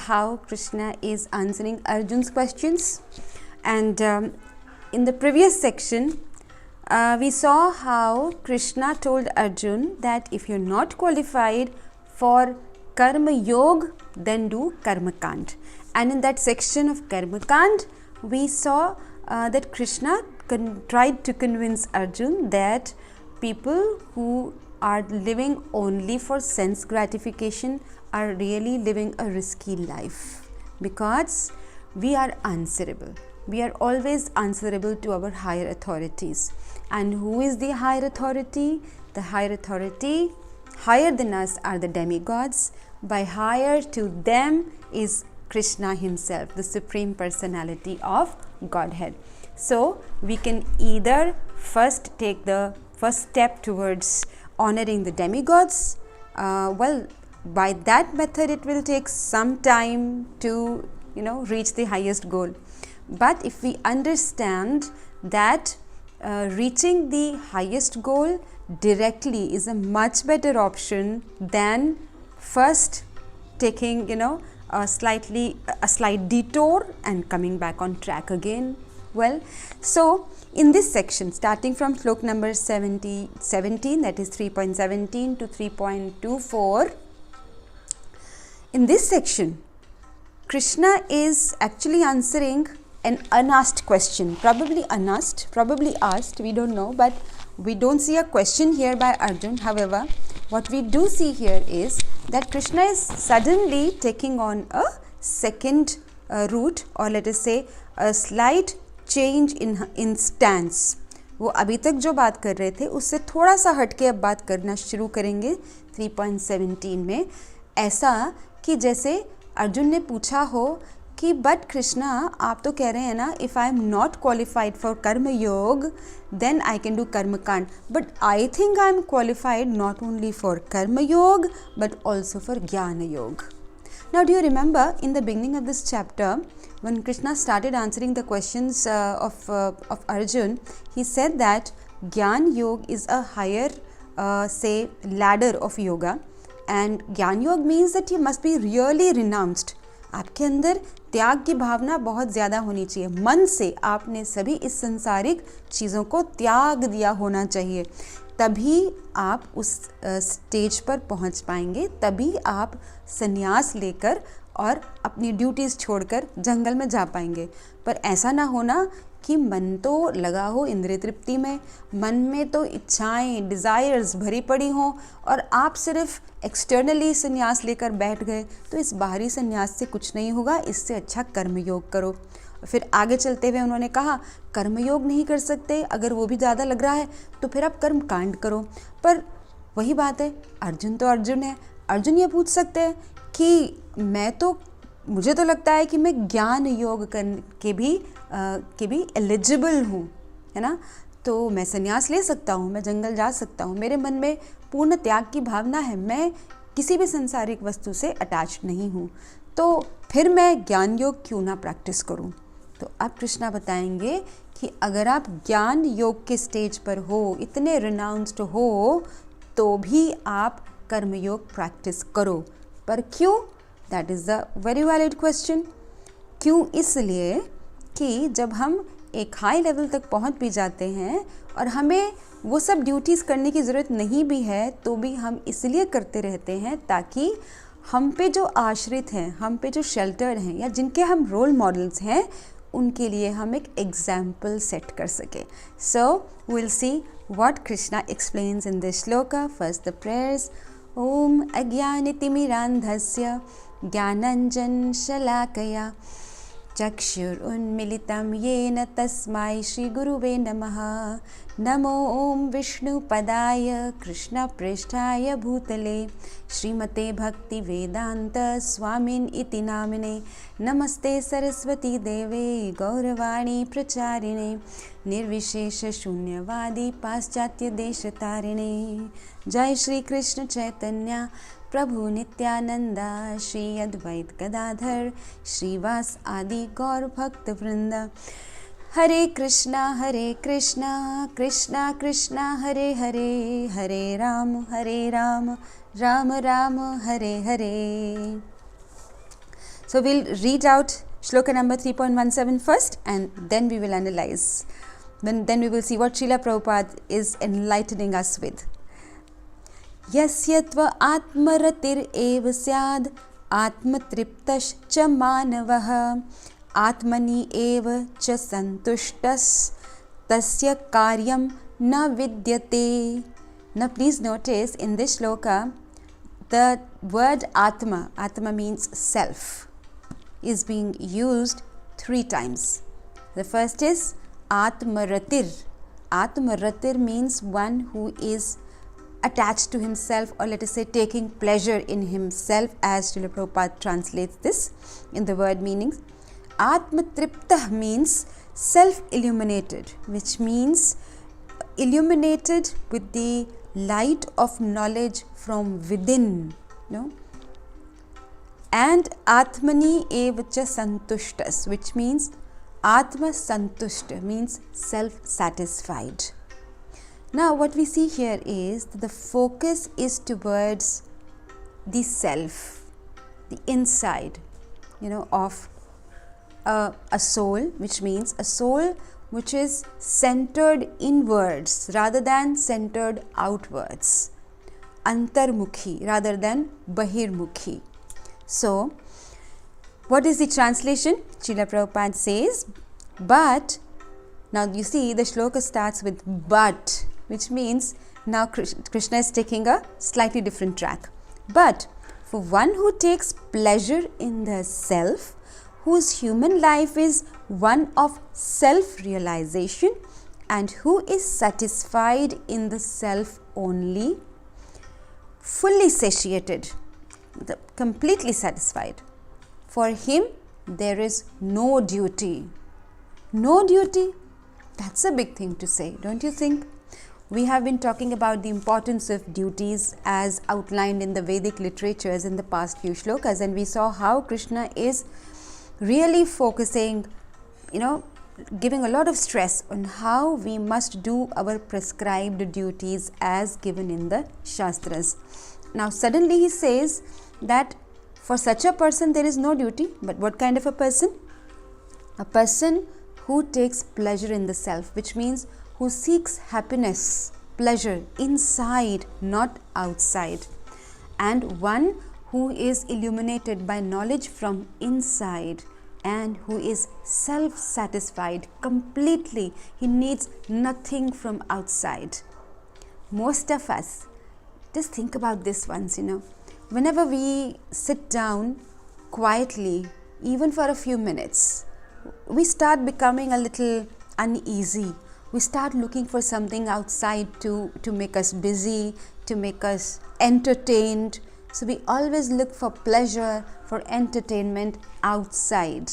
how Krishna is answering Arjun's questions. And in the previous section, we saw how Krishna told Arjun that if you're not qualified for Karma Yoga, then do Karma Kand. And in that section of Karma Kand, we saw that Krishna tried to convince Arjun that people who are living only for sense gratification are really living a risky life, because we are answerable. We are always answerable to our higher authorities. And who is the higher authority? The higher authority, higher than us, are the demigods. By higher to them is Krishna himself, the Supreme Personality of Godhead. So we can either first take the first step towards honoring the demigods. By that method it will take some time to reach the highest goal. But if we understand that reaching the highest goal directly is a much better option than first taking a slight detour and coming back on track again. So in this section, starting from slok number 17, that is 3.17 to 3.24, in this section Krishna is actually answering an unasked question, probably unasked, probably asked, we don't know, but we don't see a question here by Arjun. However, what we do see here is that Krishna is suddenly taking on a second route, or let us say a slight change in stance. वो अभी तक जो बात कर रहे थे उससे थोड़ा सा हटके अब बात करना शुरू करेंगे 3.17 में, ऐसा कि जैसे अर्जुन ने पूछा हो कि बट कृष्णा, आप तो कह रहे हैं ना, if I am not qualified for कर्म योग देन आई कैन डू कर्म कांड, but I think I am qualified not only for कर्म योग बट ऑल्सो फॉर ज्ञान योग. Now, do you remember in the beginning of this chapter, when Krishna started answering the questions of Arjun, he said that Gyan Yoga is a higher, ladder of yoga, and Gyan Yoga means that you must be really renounced. आपके अंदर त्याग की भावना बहुत ज़्यादा होनी चाहिए. मन से आपने सभी इस संसारिक चीज़ों को त्याग दिया होना चाहिए, तभी आप उस स्टेज पर पहुंच पाएंगे, तभी आप संन्यास लेकर और अपनी ड्यूटीज़ छोड़कर जंगल में जा पाएंगे. पर ऐसा ना होना कि मन तो लगा हो इंद्रिय तृप्ति में, मन में तो इच्छाएं, डिज़ायर्स भरी पड़ी हों और आप सिर्फ एक्सटर्नली संन्यास लेकर बैठ गए, तो इस बाहरी संन्यास से कुछ नहीं होगा. इससे अच्छा कर्मयोग करो. फिर आगे चलते हुए उन्होंने कहा कर्मयोग नहीं कर सकते, अगर वो भी ज़्यादा लग रहा है तो फिर आप कर्म कांड करो. पर वही बात है, अर्जुन तो अर्जुन है. अर्जुन ये पूछ सकते हैं कि मुझे तो लगता है कि मैं ज्ञान योग के भी एलिजिबल हूँ, है ना, तो मैं संन्यास ले सकता हूँ, मैं जंगल जा सकता हूँ, मेरे मन में पूर्ण त्याग की भावना है, मैं किसी भी संसारिक वस्तु से अटैच नहीं हूँ, तो फिर मैं ज्ञान योग क्यों ना प्रैक्टिस करूँ. तो अब कृष्णा बताएंगे कि अगर आप ज्ञान योग के स्टेज पर हो, इतने रिनाउंस्ड हो, तो भी आप कर्मयोग प्रैक्टिस करो. पर क्यों? That is the very valid question. क्यों? इसलिए कि जब हम एक हाई लेवल तक पहुंच भी जाते हैं और हमें वो सब ड्यूटीज़ करने की ज़रूरत नहीं भी है, तो भी हम इसलिए करते रहते हैं ताकि हम पे जो आश्रित हैं, हम पे जो शेल्टर्ड हैं, या जिनके हम रोल मॉडल्स हैं, उनके लिए हम एक एग्जाम्पल सेट कर सके. So will see what Krishna explains in this shloka. First the prayers. ओम अज्ञानतिमिरान्धस्य ज्ञानाञ्जन शलाकया चक्षुरुन्मिलितं येन तस्मै श्रीगुरुवे नमः. नमो ओम विष्णुपदाय कृष्णपृष्ठाय भूतले श्रीमते भक्तिवेदांत स्वामिन् इति नामिने. नमस्ते सरस्वती देवे गौरवाणी प्रचारिणे निर्विशेष शून्यवादी पाश्चात्य देशतारिणे. जय श्री कृष्ण चैतन्य प्रभु नित्यानंदा श्री अद्वैत गदाधर श्रीवास आदि गौर भक्त वृंद. हरे कृष्णा कृष्णा कृष्णा हरे हरे, हरे Ram Ram Ram Hare Hare. So we'll read out shloka number 3.17 first, and then we will analyze. Then we will see what Srila Prabhupada is enlightening us with. Yasyatva atmaratir eva syad atmatriptash cha manavaha atmani eva cha santushtas tasya karyam na vidyate. Now please notice in this shloka, the word atma means self, is being used 3 times. The first is atmaratir. Atmaratir means one who is attached to himself, or let us say taking pleasure in himself, as Srila Prabhupada translates this in the word meanings. Atmatriptah means self-illuminated, which means illuminated with the light of knowledge from within, and Atmani evacha santushtas, which means Atma santushta means self-satisfied. Now what we see here is that the focus is towards the self, the inside, of a soul, which means a soul which is centered inwards rather than centered outwards, antarmukhi rather than bahirmukhi. So what is the translation? Srila Prabhupada says, but, now you see the shloka starts with but, which means now Krishna is taking a slightly different track. But for one who takes pleasure in the self, whose human life is one of self-realization, and who is satisfied in the self only, fully satiated, completely satisfied, for him there is no duty. No duty? That's a big thing to say, don't you think? We have been talking about the importance of duties as outlined in the Vedic literatures in the past few shlokas, and we saw how Krishna is really focusing, giving a lot of stress on how we must do our prescribed duties as given in the Shastras. Now suddenly he says that for such a person there is no duty. But what kind of a person? A person who takes pleasure in the self, which means who seeks happiness, pleasure inside, not outside, and one who is illuminated by knowledge from inside, and who is self-satisfied completely. He needs nothing from outside. Most of us, just think about this once, whenever we sit down quietly, even for a few minutes, we start becoming a little uneasy. We start looking for something outside to make us busy, to make us entertained. So we always look for pleasure, for entertainment outside.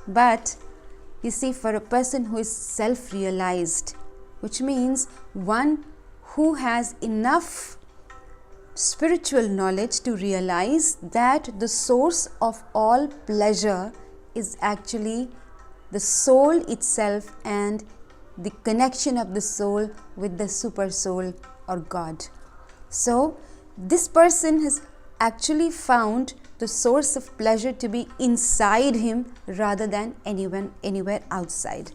But you see, for a person who is self-realized, which means one who has enough spiritual knowledge to realize that the source of all pleasure is actually the soul itself and the connection of the soul with the super soul or God. So this person has actually found the source of pleasure to be inside him rather than anywhere outside.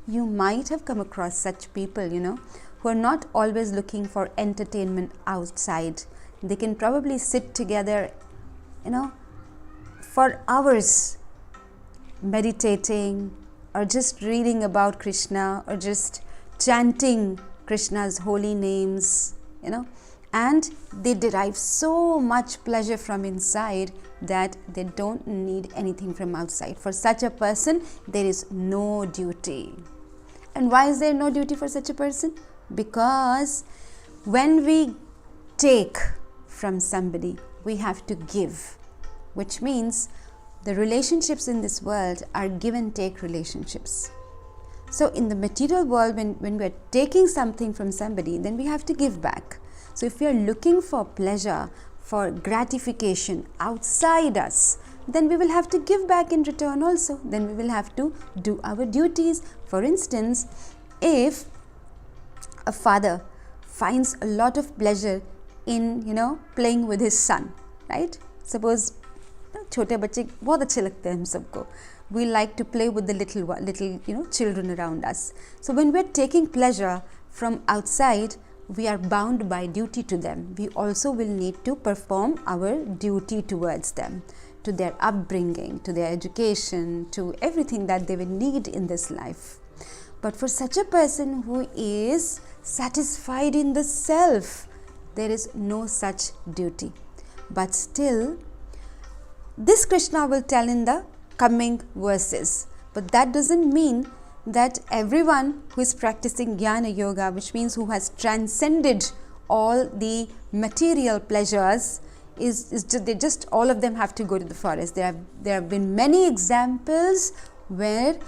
You might have come across such people, who are not always looking for entertainment outside. They can probably sit together, for hours meditating, or just reading about Krishna, or just chanting Krishna's holy names, and they derive so much pleasure from inside that they don't need anything from outside. For such a person, there is no duty. And why is there no duty for such a person? Because when we take from somebody, we have to give, which means the relationships in this world are give and take relationships. So in the material world, when we are taking something from somebody, then we have to give back. So if we are looking for pleasure, for gratification outside us, then we will have to give back in return also. Then we will have to do our duties. For instance, if a father finds a lot of pleasure in, playing with his son, right? Suppose छोटे बच्चे बहुत अच्छे लगते हैं हम सबको. We like to play with the little children around us. So when we are taking pleasure from outside, we are bound by duty to them. We also will need to perform our duty towards them, to their upbringing, to their education, to everything that they will need in this life. But for such a person who is satisfied in the self, there is no such duty. But still, this Krishna will tell in the coming verses. But that doesn't mean that everyone who is practicing Jnana Yoga, which means who has transcended all the material pleasures, they just all of them have to go to the forest. There have been many examples where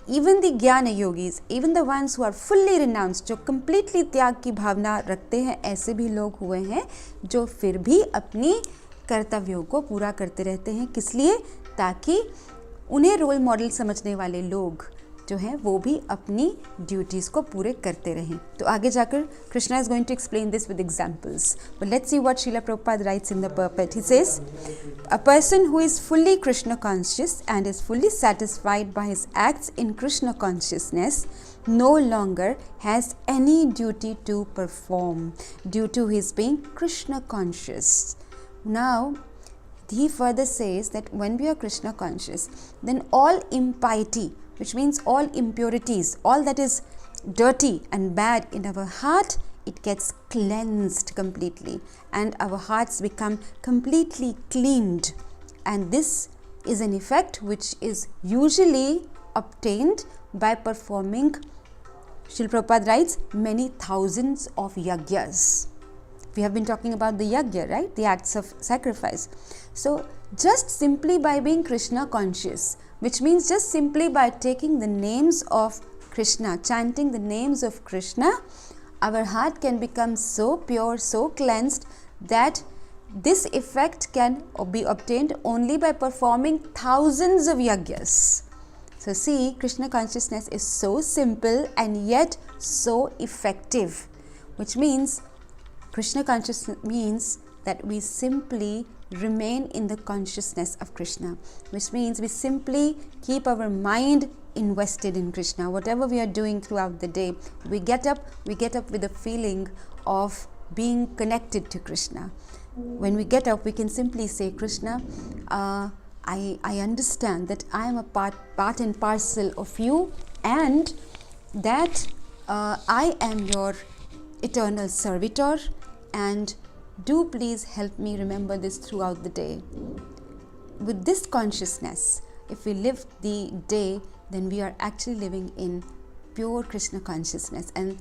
even the Jnana Yogis, even the ones who are fully renounced, जो completely त्याग की भावना रखते हैं, ऐसे भी लोग हुए हैं जो फिर भी अपनी कर्तव्यों को पूरा करते रहते हैं. किस लिए? ताकि उन्हें रोल मॉडल समझने वाले लोग जो हैं वो भी अपनी ड्यूटीज़ को पूरे करते रहें. तो आगे जाकर Krishna is going to explain this with examples. But let's see what Srila Prabhupada writes in the purport. He says, a person who is fully Krishna conscious and is fully satisfied by his acts in Krishna consciousness no longer has any duty to perform due to his being Krishna conscious. Now, he further says that when we are Krishna conscious, then all impiety, which means all impurities, all that is dirty and bad in our heart, it gets cleansed completely and our hearts become completely cleaned. And this is an effect which is usually obtained by performing, Srila Prabhupada writes, many thousands of yagyas. We have been talking about the yagya, right? The acts of sacrifice. So just simply by being Krishna conscious, which means just simply by taking the names of Krishna, chanting the names of Krishna, our heart can become so pure, so cleansed that this effect can be obtained only by performing thousands of yagyas. So see, Krishna consciousness is so simple and yet so effective, which means Krishna consciousness means that we simply remain in the consciousness of Krishna, which means we simply keep our mind invested in Krishna. Whatever we are doing throughout the day, we get up with a feeling of being connected to Krishna. When we get up, we can simply say, Krishna, I understand that I am a part and parcel of you, and that I am your eternal servitor, and do please help me remember this throughout the day. With this consciousness, if we live the day, then we are actually living in pure Krishna consciousness, and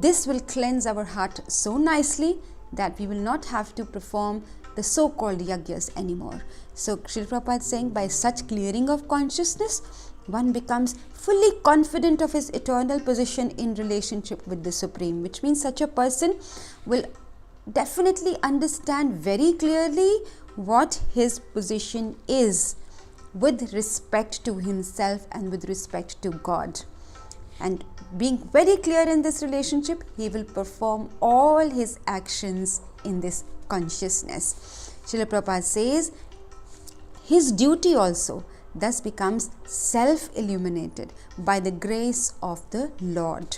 this will cleanse our heart so nicely that we will not have to perform the so-called yagyas anymore. So Srila Prabhupada is saying, by such clearing of consciousness, one becomes fully confident of his eternal position in relationship with the Supreme, which means such a person will definitely understand very clearly what his position is with respect to himself and with respect to God. And being very clear in this relationship, he will perform all his actions in this consciousness. Srila Prabhupada says, his duty also thus becomes self-illuminated by the grace of the Lord.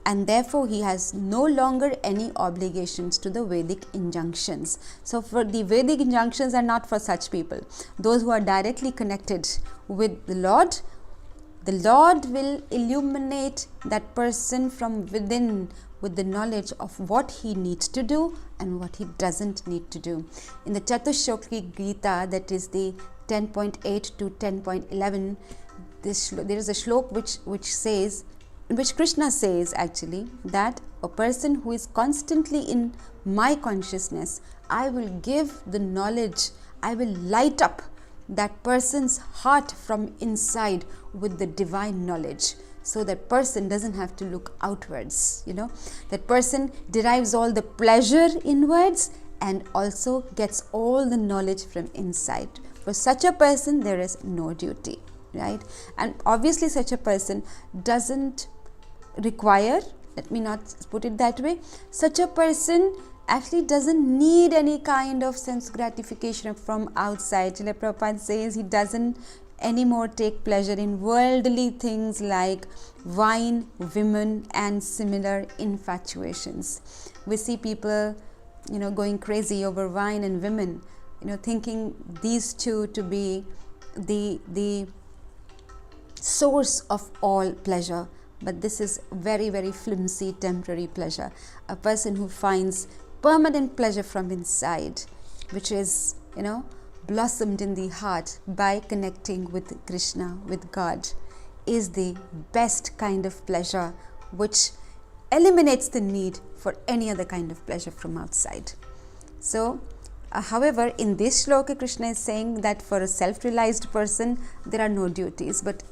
And therefore he has no longer any obligations to the Vedic injunctions. So for the Vedic injunctions are not for such people. Those who are directly connected with the Lord will illuminate that person from within with the knowledge of what he needs to do and what he doesn't need to do. In the Chatushloki Gita, that is the 10.8 to 10.11, there is a shlok which says, in which Krishna says actually that a person who is constantly in my consciousness, I will give the knowledge, I will light up that person's heart from inside with the divine knowledge. So that person doesn't have to look outwards, that person derives all the pleasure inwards and also gets all the knowledge from inside. For such a person, there is no duty, right? And obviously such a person doesn't require, let me not put it that way, such a person actually doesn't need any kind of sense gratification from outside. Srila Prabhupada says he doesn't anymore take pleasure in worldly things like wine, women, and similar infatuations. We see people, going crazy over wine and women, thinking these two to be the source of all pleasure. But this is very, very flimsy, temporary pleasure. A person who finds permanent pleasure from inside, which is, blossomed in the heart by connecting with Krishna, with God, is the best kind of pleasure, which eliminates the need for any other kind of pleasure from outside. So, however, in this shloka, Krishna is saying that for a self-realized person, there are no duties. But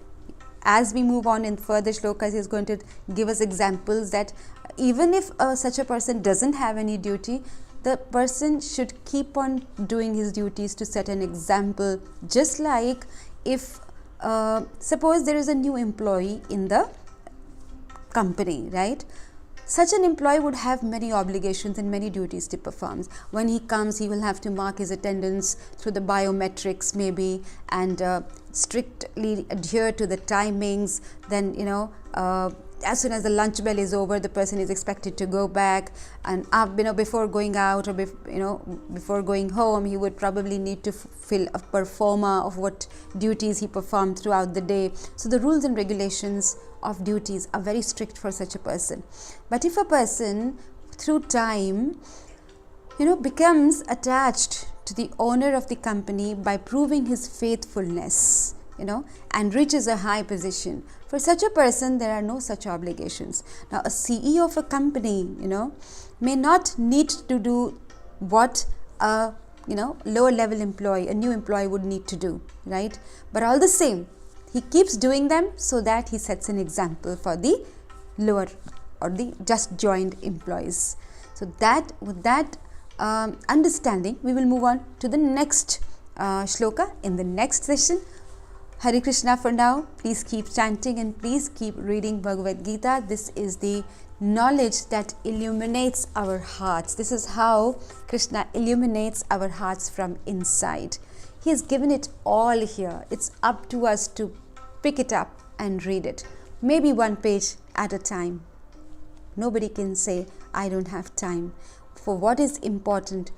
as we move on in further shlokas, he is going to give us examples that even if such a person doesn't have any duty, the person should keep on doing his duties to set an example. Just like if suppose there is a new employee in the company, right? Such an employee would have many obligations and many duties to perform. When he comes, he will have to mark his attendance through the biometrics maybe, and strictly adhere to the timings. Then, as soon as the lunch bell is over, the person is expected to go back, and before going out or before going home, he would probably need to fill a performa of what duties he performed throughout the day. So the rules and regulations of duties are very strict for such a person. But if a person through time becomes attached to the owner of the company by proving his faithfulness, and reaches a high position, for such a person there are no such obligations. Now a CEO of a company may not need to do what a lower level employee, a new employee would need to do, right? But all the same, he keeps doing them so that he sets an example for the lower or the just joined employees. So that with that understanding, we will move on to the next shloka in the next session. Hare Krishna for now. Please keep chanting and please keep reading Bhagavad Gita. This is the knowledge that illuminates our hearts. This is how Krishna illuminates our hearts from inside. He has given it all here. It's up to us to pick it up and read it. Maybe one page at a time. Nobody can say, I don't have time. For what is important,